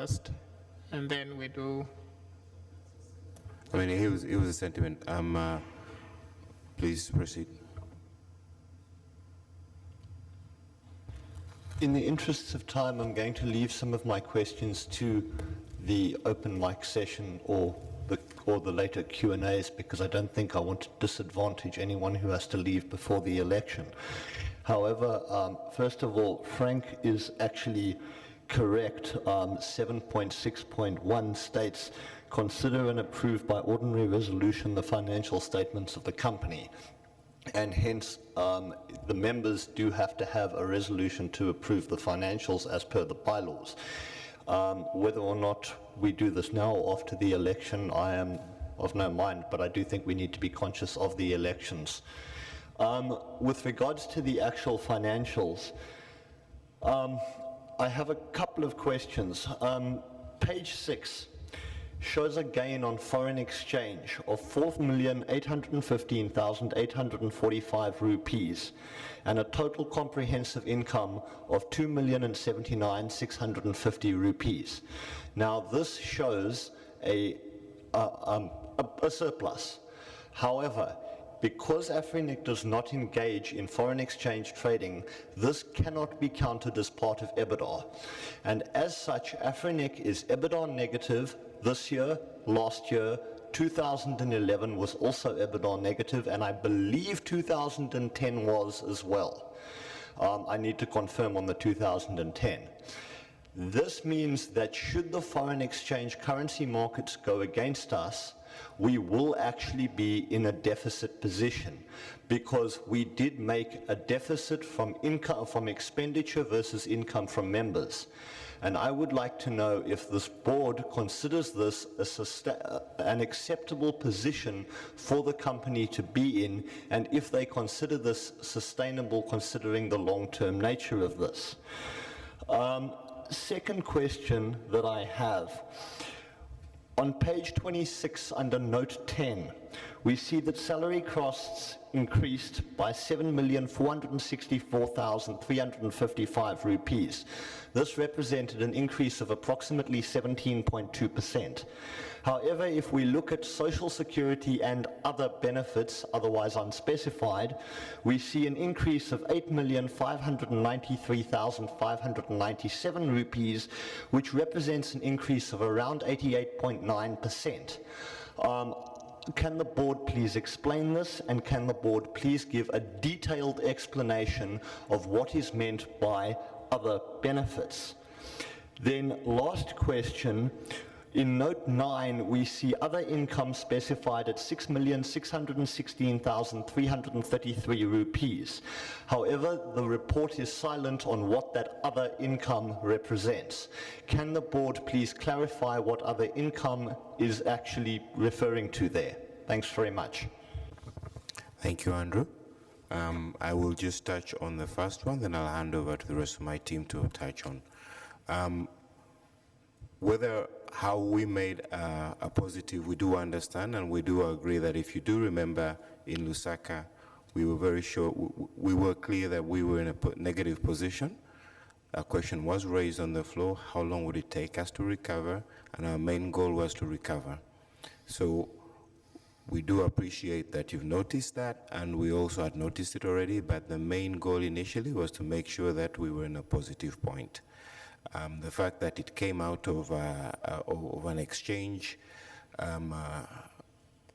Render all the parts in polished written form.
first, and then we do. I mean, it was a sentiment. Please proceed. In the interests of time, I'm going to leave some of my questions to the open mic session or the later Q&As, because I don't think I want to disadvantage anyone who has to leave before the election. However, first of all, Frank is actually correct. 7.6.1 states, consider and approve by ordinary resolution the financial statements of the company. And hence, the members do have to have a resolution to approve the financials as per the bylaws. Whether or not we do this now or after the election, I am of no mind, but I do think we need to be conscious of the elections. With regards to the actual financials, I have a couple of questions. Page 6 shows a gain on foreign exchange of 4,815,845 rupees and a total comprehensive income of 2,079,650 rupees. Now this shows a surplus. However, because Afrinic does not engage in foreign exchange trading, this cannot be counted as part of EBITDA. And as such, Afrinic is EBITDA negative this year, last year, 2011 was also EBITDA negative, and I believe 2010 was as well. I need to confirm on the 2010. This means that should the foreign exchange currency markets go against us, we will actually be in a deficit position, because we did make a deficit from income, from expenditure versus income from members. And I would like to know if this board considers this an acceptable position for the company to be in, and if they consider this sustainable considering the long-term nature of this. Second question that I have. On page 26 under note 10, we see that salary costs increased by 7,464,355 rupees. This represented an increase of approximately 17.2%. However, if we look at social security and other benefits, otherwise unspecified, we see an increase of 8,593,597 rupees, which represents an increase of around 88.9%. Can the board please explain this, and can the board please give a detailed explanation of what is meant by other benefits? Then last question. In note 9, we see other income specified at 6,616,333 rupees. However, the report is silent on what that other income represents. Can the board please clarify what other income is actually referring to there? Thanks very much. Thank you, Andrew. I will just touch on the first one, then I'll hand over to the rest of my team to touch on. How we made a positive, we do understand, and we do agree that if you do remember in Lusaka, we were very sure, we were clear that we were in a negative position. A question was raised on the floor, how long would it take us to recover? And our main goal was to recover. So we do appreciate that you've noticed that, and we also had noticed it already, but the main goal initially was to make sure that we were in a positive point. The fact that it came out of an exchange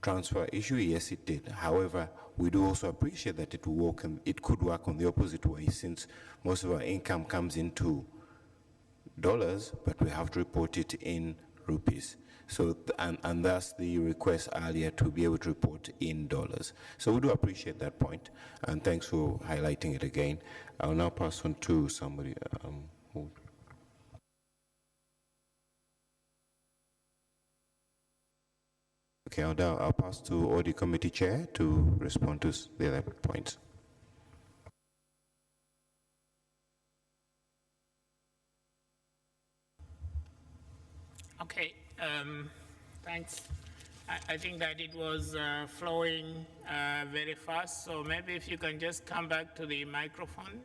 transfer issue, yes, it did. However, we do also appreciate that it could work on the opposite way, since most of our income comes into dollars, but we have to report it in rupees. So, and that's the request earlier, to be able to report in dollars. So we do appreciate that point, and thanks for highlighting it again. I'll now pass on to somebody who. Okay, I'll pass to Audit Committee Chair to respond to the other points. Okay, thanks. I think that it was flowing very fast, so maybe if you can just come back to the microphone.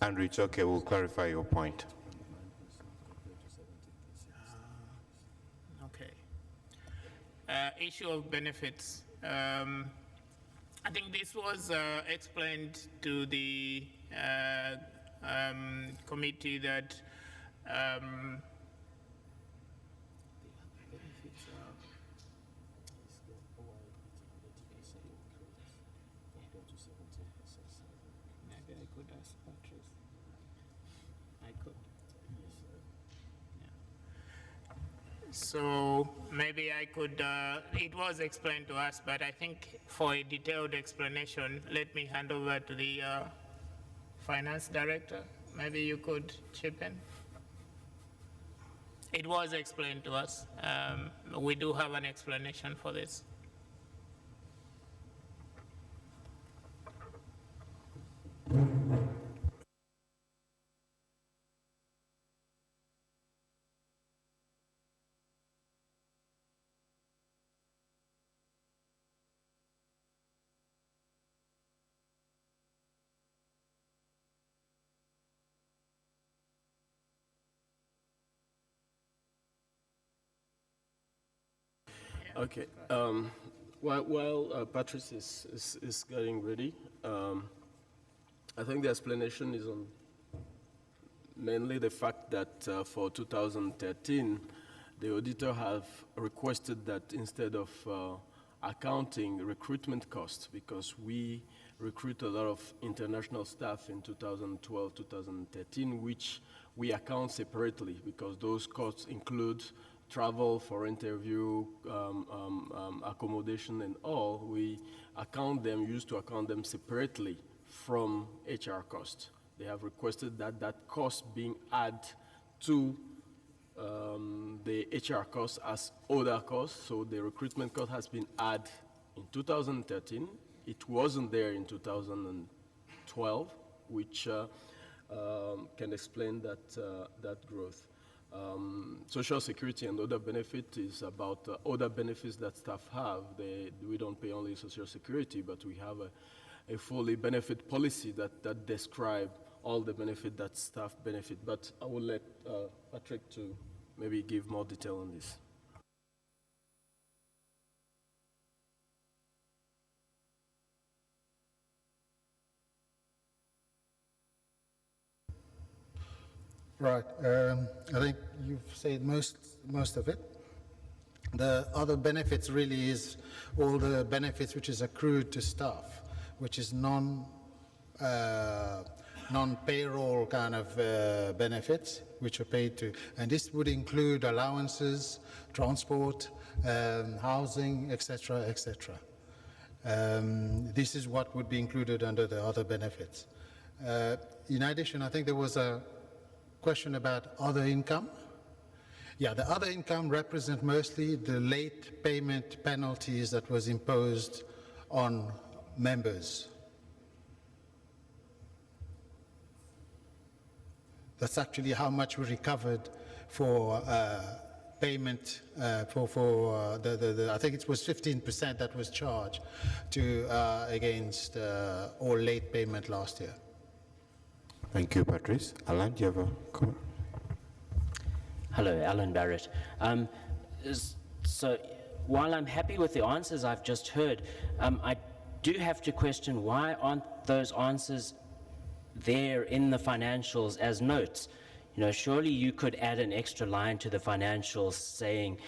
Andrew, it's okay, we'll clarify your point. Okay. Issue of benefits. I think this was explained to the committee that maybe I could ask Patrice. I could. So maybe I could, it was explained to us, but I think for a detailed explanation, let me hand over to the finance director. Maybe you could chip in. It was explained to us. We do have an explanation for this. Okay. While Patrice is getting ready, I think the explanation is on mainly the fact that for 2013, the auditor have requested that instead of accounting recruitment costs, because we recruit a lot of international staff in 2012, 2013, which we account separately because those costs include travel for interview, accommodation and all. We used to account them separately from HR costs. They have requested that that cost being added to the HR costs as other costs. So the recruitment cost has been added in 2013. It wasn't there in 2012, which can explain that growth. Social security and other benefit is about other benefits that staff have. We don't pay only social security, but we have a fully benefit policy that describe all the benefit that staff benefit. But I will let Patrick to maybe give more detail on this. Right. I think you've said most of it. The other benefits really is all the benefits which is accrued to staff, which is non-payroll kind of benefits which are paid to, and this would include allowances, transport, housing, etc., etc. This is what would be included under the other benefits. In addition, I think there was a question about other income. Yeah, the other income represent mostly the late payment penalties that was imposed on members. That's actually how much we recovered for payment I think it was 15% that was charged to against all late payment last year. Thank you, Patrice. Alan, do you have a comment? Hello, Alan Barrett. So while I'm happy with the answers I've just heard, I do have to question why aren't those answers there in the financials as notes? You know, surely you could add an extra line to the financials saying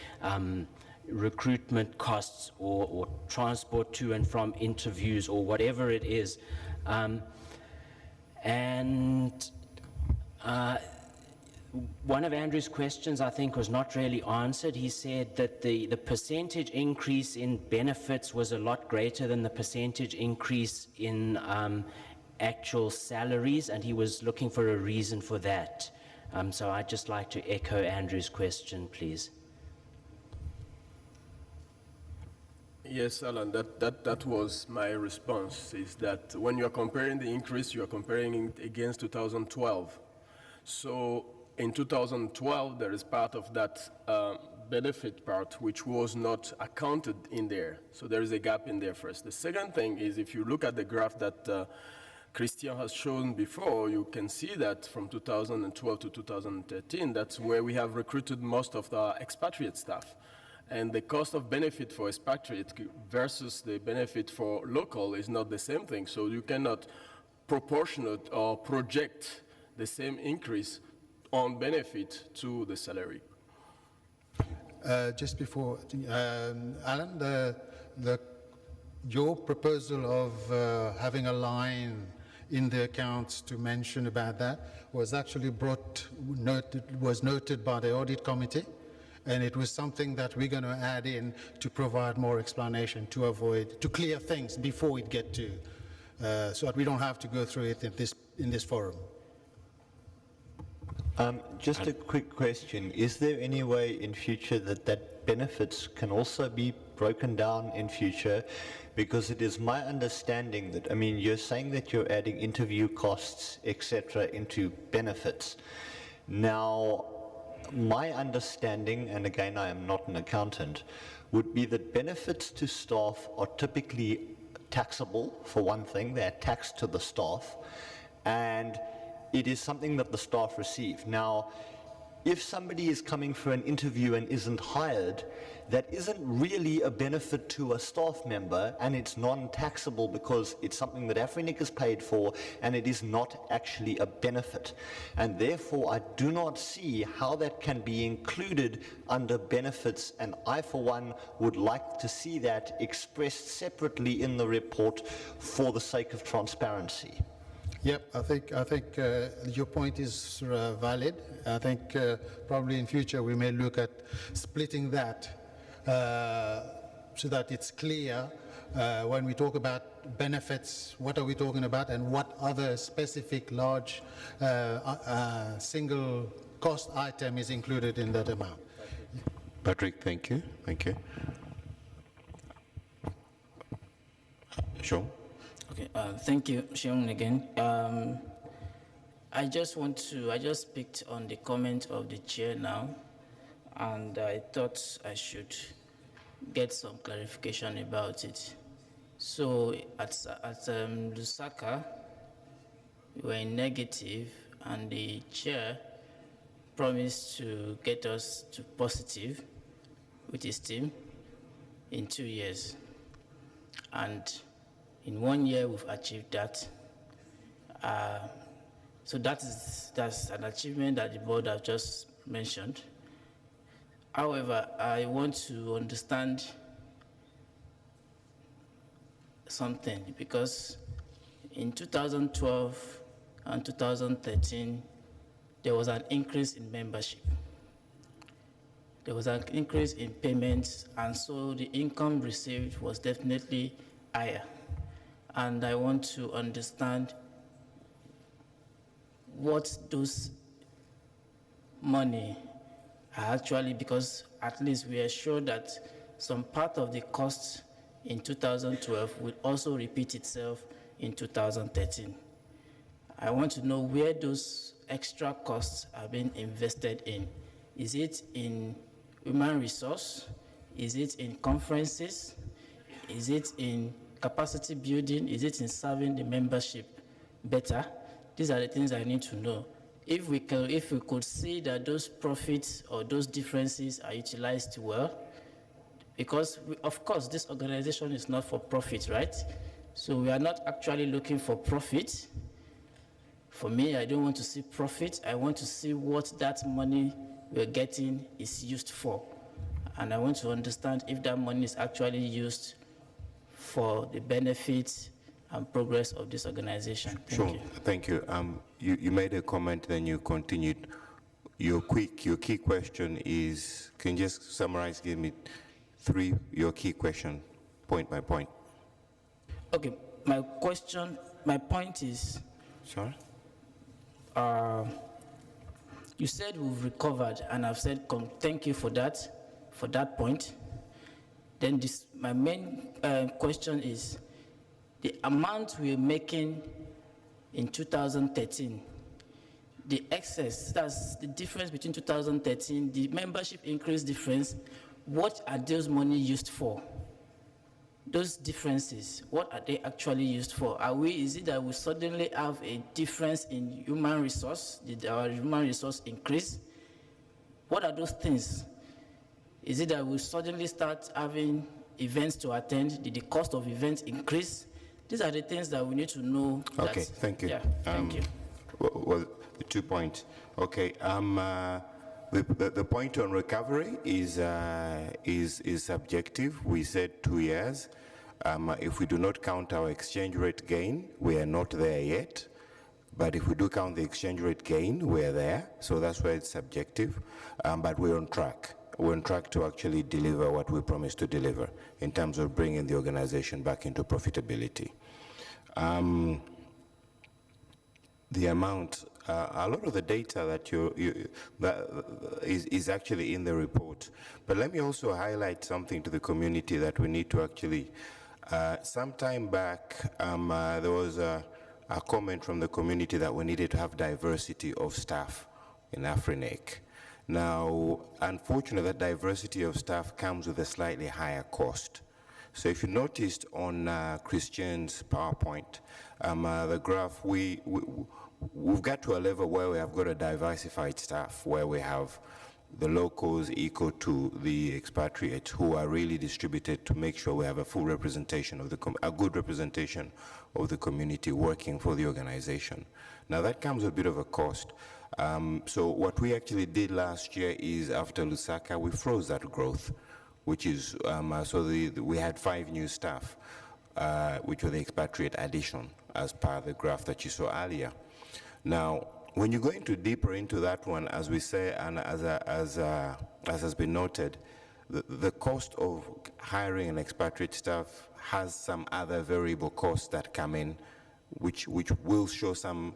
recruitment costs or transport to and from interviews or whatever it is. One of Andrew's questions, I think, was not really answered. He said that the percentage increase in benefits was a lot greater than the percentage increase in actual salaries, and he was looking for a reason for that. So I'd just like to echo Andrew's question, please. Yes, Alan, that was my response, is that when you're comparing the increase, you're comparing it against 2012. So in 2012, there is part of that benefit part which was not accounted in there. So there is a gap in there first. The second thing is, if you look at the graph that Christian has shown before, you can see that from 2012 to 2013, that's where we have recruited most of the expatriate staff. And the cost of benefit for expatriate versus the benefit for local is not the same thing. So you cannot proportionate or project the same increase on benefit to the salary. Just before, Alan, your proposal of having a line in the accounts to mention about that was actually noted by the audit committee, and it was something that we're going to add in to provide more explanation to clear things before we get to, so that we don't have to go through it in this forum. Just a quick question. Is there any way in future that benefits can also be broken down in future? Because it is my understanding that, I mean, you're saying that you're adding interview costs, etc., into benefits. Now, my understanding, and again, I am not an accountant, would be that benefits to staff are typically taxable, for one thing. They're taxed to the staff, and it is something that the staff receive. Now, if somebody is coming for an interview and isn't hired, that isn't really a benefit to a staff member, and it's non-taxable because it's something that AFRINIC is paid for, and it is not actually a benefit. And therefore, I do not see how that can be included under benefits, and I, for one, would like to see that expressed separately in the report for the sake of transparency. Yep, I think your point is valid. I think probably in future we may look at splitting that so that it's clear when we talk about benefits, what are we talking about, and what other specific large single cost item is included in that amount. Patrick, thank you. Thank you. Sean? Okay, thank you, Sean, again. I just picked on the comment of the chair now, and I thought I should get some clarification about it. So at Lusaka, we were in negative, and the chair promised to get us to positive with his team in 2 years. And in 1 year, we've achieved that. So that's an achievement that the board have just mentioned. However, I want to understand something, because in 2012 and 2013, there was an increase in membership. There was an increase in payments, and so the income received was definitely higher. And I want to understand what those money are actually, because at least we are sure that some part of the costs in 2012 will also repeat itself in 2013. I want to know where those extra costs are being invested in. Is it in human resource? Is it in conferences? Is it in capacity building? Is it in serving the membership better? These are the things I need to know. If we could see that those profits or those differences are utilized well, because of course this organization is not for profit, right? So we are not actually looking for profit. For me, I don't want to see profit. I want to see what that money we're getting is used for. And I want to understand if that money is actually used for the benefits and progress of this organization. Thank you. Thank you. You made a comment, then you continued. Your key question is, can you just summarize, give me your key question, point by point? Okay, my point is, sorry? You said we've recovered, and I've said thank you for that point. Then my main question is, the amount we're making in 2013, the excess, that's the difference between 2013, the membership increase difference, what are those money used for? those differences, what are they actually used for? Is it that we suddenly have a difference in human resource? Did our human resource increase? What are those things? Is it that we suddenly start having events to attend? Did the cost of events increase? These are the things that we need to know. Okay, thank you. Yeah, thank you. Well, the 2 points. Okay, the point on recovery is subjective. We said 2 years. If we do not count our exchange rate gain, we are not there yet. But if we do count the exchange rate gain, we're there. So that's why it's subjective. But we're on track. We're on track to actually deliver what we promised to deliver in terms of bringing the organization back into profitability. The amount, a lot of the data that is actually in the report. But let me also highlight something to the community that we need to actually, some time back, there was a comment from the community that we needed to have diversity of staff in AFRINIC. Now, unfortunately, that diversity of staff comes with a slightly higher cost. So if you noticed on Christian's PowerPoint, the graph, we've got to a level where we have got a diversified staff, where we have the locals equal to the expatriates who are really distributed to make sure we have a full representation of a good representation of the community working for the organization. Now that comes with a bit of a cost. So what we actually did last year is after Lusaka, we froze that growth, which is, we had 5 new staff, which were the expatriate addition as per the graph that you saw earlier. Now, when you go deeper into that one, as we say, and as has been noted, the cost of hiring an expatriate staff has some other variable costs that come in, which will show some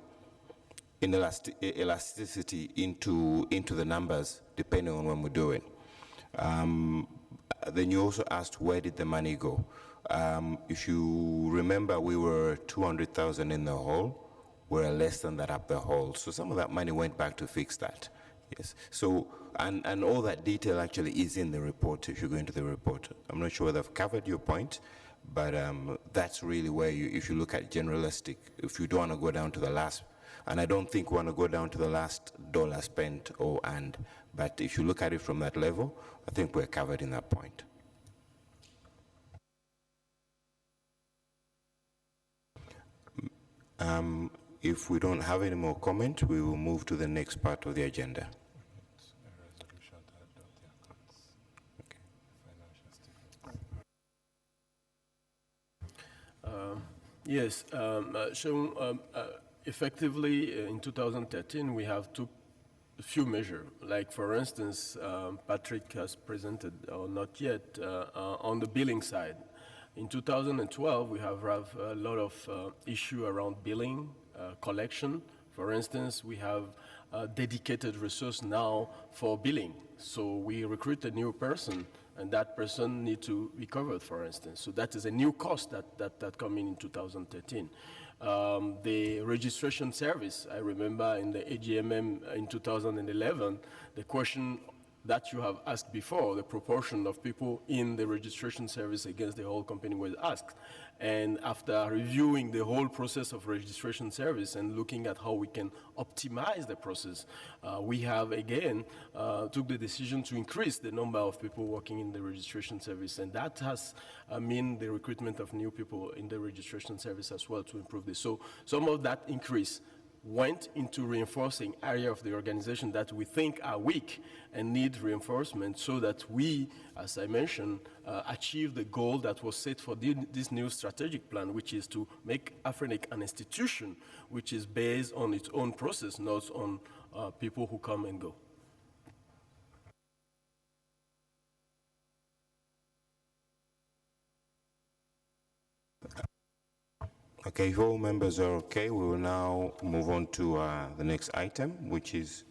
elasticity into the numbers, depending on when we do it. Then you also asked, where did the money go? If you remember, we were 200,000 in the hole. We're less than that up the hole. So some of that money went back to fix that. Yes. So, and all that detail actually is in the report if you go into the report. I'm not sure whether I've covered your point, but that's really where if you look at generalistic, if you don't want to go down to the last, and I don't think we want to go down to the last dollar spent but if you look at it from that level, I think we're covered in that point. If we don't have any more comment, we will move to the next part of the agenda. Yes, effectively in 2013 we have took a few measures. Like for instance, Patrick has presented, or not yet, on the billing side. In 2012, we have a lot of issue around billing, collection. For instance, we have a dedicated resource now for billing. So we recruit a new person, and that person needs to be covered, for instance. So that is a new cost that come in 2013. The registration service, I remember in the AGMM in 2011, the question that you have asked before, the proportion of people in the registration service against the whole company was asked. And after reviewing the whole process of registration service and looking at how we can optimize the process, we have again took the decision to increase the number of people working in the registration service. And that has mean the recruitment of new people in the registration service as well to improve this. So some of that increase went into reinforcing area of the organization that we think are weak and need reinforcement so that we, as I mentioned, achieve the goal that was set for this new strategic plan, which is to make AFRINIC an institution which is based on its own process, not on people who come and go. Okay, if all members are okay, we will now move on to the next item, which is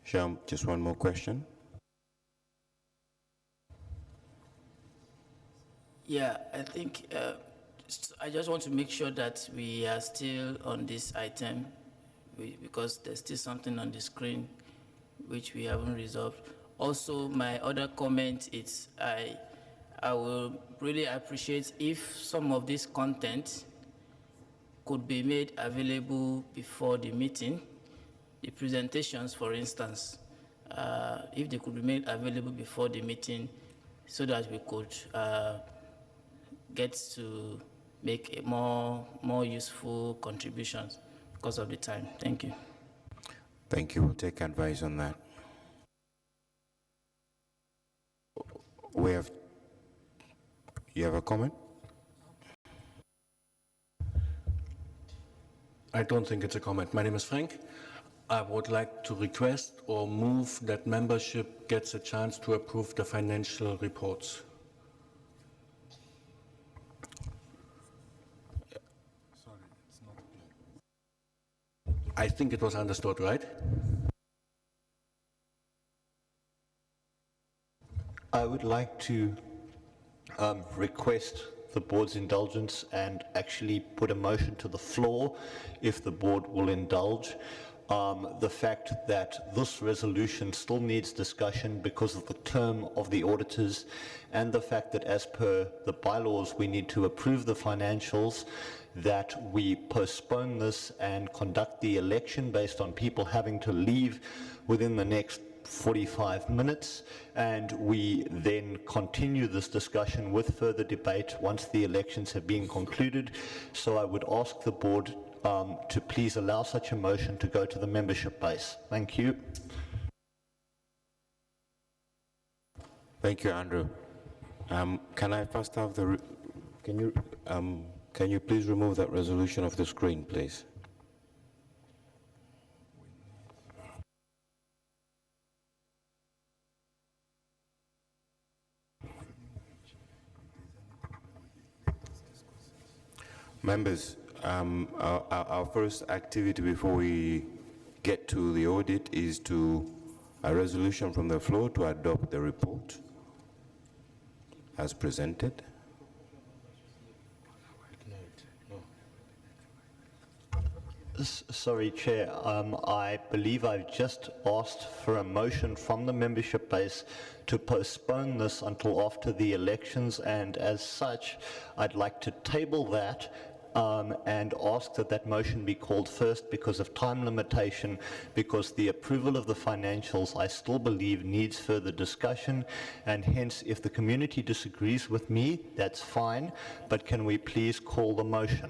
Sham, just one more question. Yeah, I think I just want to make sure that we are still on this item because there's still something on the screen which we haven't resolved. Also, my other comment is I will really appreciate if some of this content could be made available before the meeting. The presentations, for instance, if they could be made available before the meeting so that we could get to make a more useful contributions because of the time. Thank you. Thank you. We'll take advice on that. You have a comment? I don't think it's a comment. My name is Frank. I would like to request or move that membership gets a chance to approve the financial reports. Sorry, it's not clear. I think it was understood, right? I would like to request the board's indulgence and actually put a motion to the floor if the board will indulge. The fact that this resolution still needs discussion because of the term of the auditors and the fact that as per the bylaws we need to approve the financials, that we postpone this and conduct the election based on people having to leave within the next 45 minutes, and we then continue this discussion with further debate once the elections have been concluded. So I would ask the board to please allow such a motion to go to the membership base. Thank you. Thank you, Andrew. Can I first have can you please remove that resolution off the screen, please? Members, our first activity before we get to the audit is a resolution from the floor to adopt the report as presented. Sorry, Chair. I believe I've just asked for a motion from the membership base to postpone this until after the elections, and as such, I'd like to table that and ask that that motion be called first because of time limitation, because the approval of the financials I still believe needs further discussion, and hence if the community disagrees with me, that's fine, but can we please call the motion?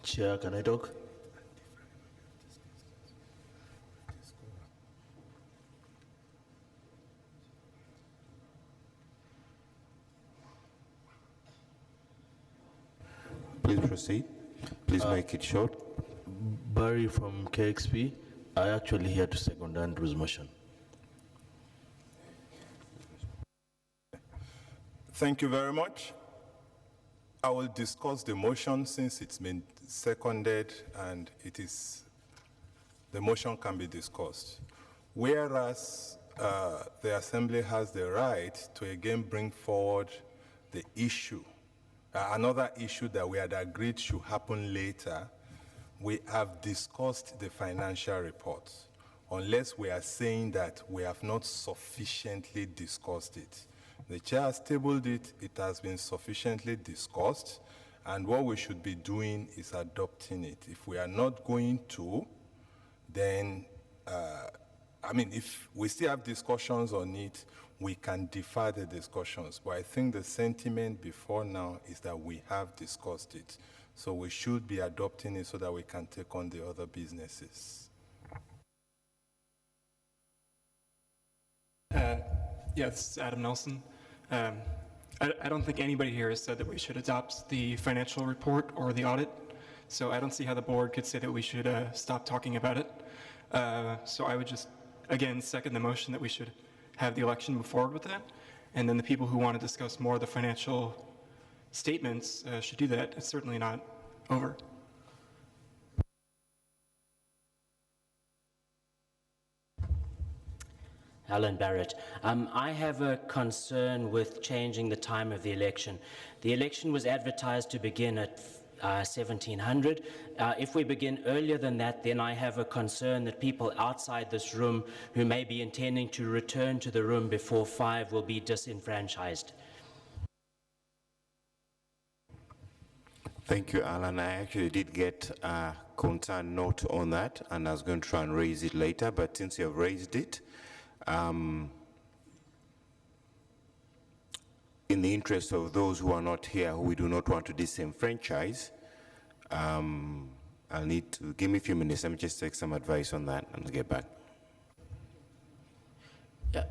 Chair, can I talk? Please proceed. Please make it short. Barry from KXP. I actually here to second Andrew's motion. Thank you very much. I will discuss the motion since it's been seconded and the motion can be discussed. Whereas the Assembly has the right to again bring forward the issue, another issue that we had agreed should happen later, we have discussed the financial reports, unless we are saying that we have not sufficiently discussed it. The chair has tabled it, it has been sufficiently discussed, and what we should be doing is adopting it. If we are not going to, then, if we still have discussions on it, we can defer the discussions. But I think the sentiment before now is that we have discussed it. So we should be adopting it so that we can take on the other businesses. Yes, Adam Nelson. I don't think anybody here has said that we should adopt the financial report or the audit, so I don't see how the board could say that we should stop talking about it. So I would just, again, second the motion that we should have the election move forward with that, and then the people who want to discuss more of the financial statements should do that. It's certainly not over. Alan Barrett. I have a concern with changing the time of the election. The election was advertised to begin at 1700. If we begin earlier than that, then I have a concern that people outside this room who may be intending to return to the room before 5 will be disenfranchised. Thank you, Alan. I actually did get a concern note on that, and I was going to try and raise it later, but since you have raised it, in the interest of those who are not here, who we do not want to disenfranchise, I'll need to give me a few minutes. Let me just take some advice on that and get back. Yeah.